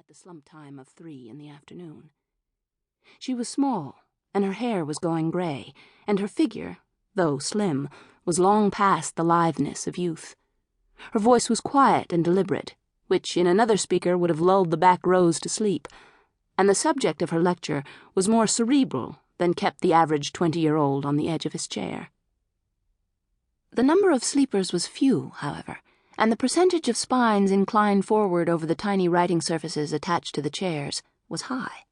at the slump time of 3 in the afternoon. She was small, and her hair was going gray, and her figure, though slim, was long past the litheness of youth. Her voice was quiet and deliberate, which in another speaker would have lulled the back rows to sleep, and the subject of her lecture was more cerebral than kept the average 20-year-old on the edge of his chair. The number of sleepers was few, however, and the percentage of spines inclined forward over the tiny writing surfaces attached to the chairs was high.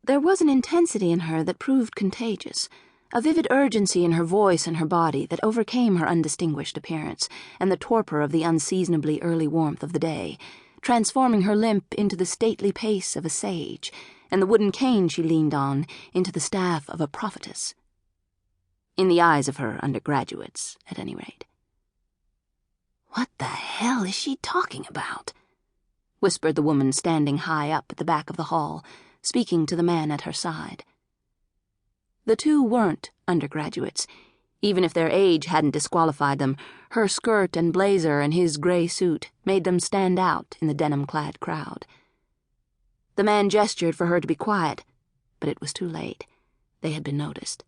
There was an intensity in her that proved contagious, a vivid urgency in her voice and her body that overcame her undistinguished appearance and the torpor of the unseasonably early warmth of the day, transforming her limp into the stately pace of a sage, and the wooden cane she leaned on into the staff of a prophetess. In the eyes of her undergraduates, at any rate. "What the hell is she talking about?" whispered the woman standing high up at the back of the hall, speaking to the man at her side. The two weren't undergraduates. Even if their age hadn't disqualified them, her skirt and blazer and his gray suit made them stand out in the denim-clad crowd. The man gestured for her to be quiet, but it was too late. They had been noticed.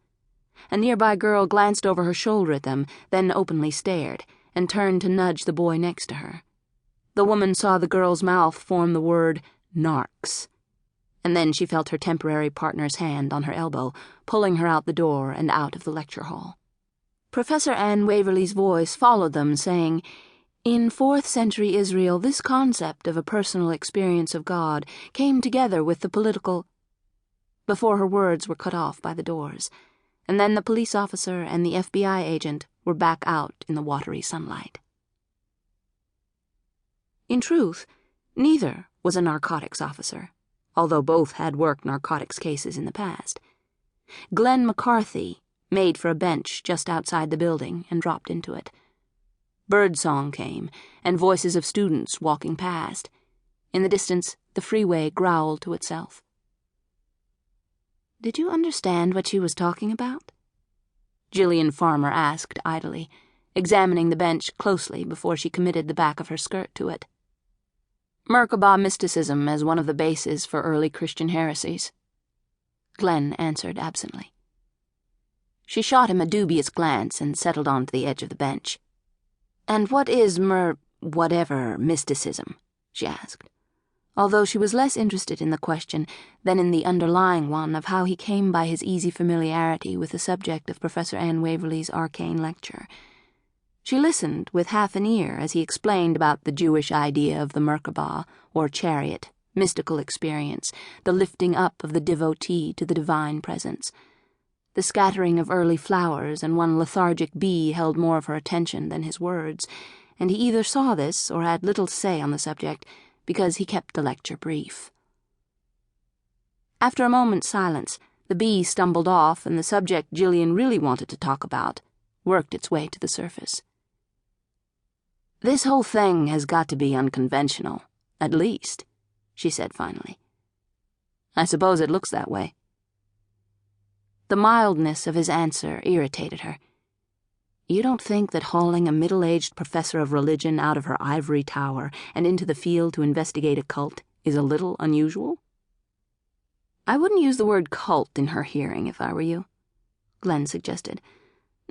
A nearby girl glanced over her shoulder at them, then openly stared, and turned to nudge the boy next to her. The woman saw the girl's mouth form the word narcs, and then she felt her temporary partner's hand on her elbow, pulling her out the door and out of the lecture hall. Professor Anne Waverly's voice followed them, saying, "In 4th century Israel, this concept of a personal experience of God came together with the political—" before her words were cut off by the doors, and then the police officer and the FBI agent were back out in the watery sunlight. In truth, neither was a narcotics officer, although both had worked narcotics cases in the past. Glenn McCarthy made for a bench just outside the building and dropped into it. Birdsong came, and voices of students walking past. In the distance, the freeway growled to itself. "Did you understand what she was talking about?" Gillian Farmer asked idly, examining the bench closely before she committed the back of her skirt to it. "Merkabah mysticism as one of the bases for early Christian heresies," Glenn answered absently. She shot him a dubious glance and settled onto the edge of the bench. "And what is whatever mysticism?" she asked, although she was less interested in the question than in the underlying one of how he came by his easy familiarity with the subject of Professor Anne Waverly's arcane lecture. She listened with half an ear as he explained about the Jewish idea of the Merkabah, or chariot, mystical experience, the lifting up of the devotee to the divine presence. The scattering of early flowers and one lethargic bee held more of her attention than his words, and he either saw this or had little to say on the subject, because he kept the lecture brief. After a moment's silence, the bee stumbled off, and the subject Gillian really wanted to talk about worked its way to the surface. "This whole thing has got to be unconventional, at least," she said finally. "I suppose it looks that way." The mildness of his answer irritated her. "You don't think that hauling a middle-aged professor of religion out of her ivory tower and into the field to investigate a cult is a little unusual?" "I wouldn't use the word cult in her hearing if I were you," Glenn suggested.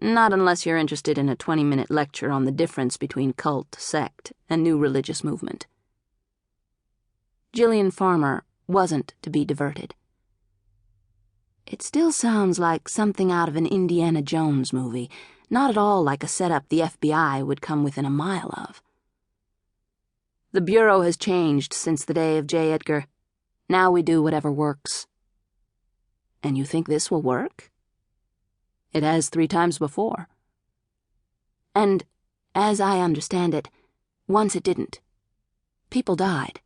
"Not unless you're interested in a 20-minute lecture on the difference between cult, sect, and new religious movement." Gillian Farmer wasn't to be diverted. "It still sounds like something out of an Indiana Jones movie, not at all like a setup the FBI would come within a mile of." "The Bureau has changed since the day of J. Edgar. Now we do whatever works." "And you think this will work?" "It has 3 times before." "And, as I understand it, once it didn't. People died."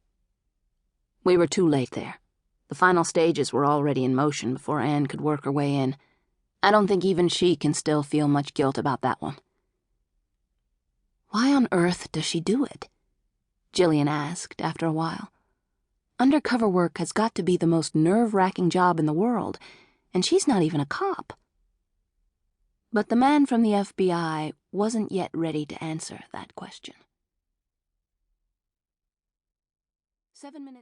"We were too late there. The final stages were already in motion before Anne could work her way in. I don't think even she can still feel much guilt about that one." "Why on earth does she do it?" Gillian asked after a while. "Undercover work has got to be the most nerve-wracking job in the world, and she's not even a cop." But the man from the FBI wasn't yet ready to answer that question. 7 minutes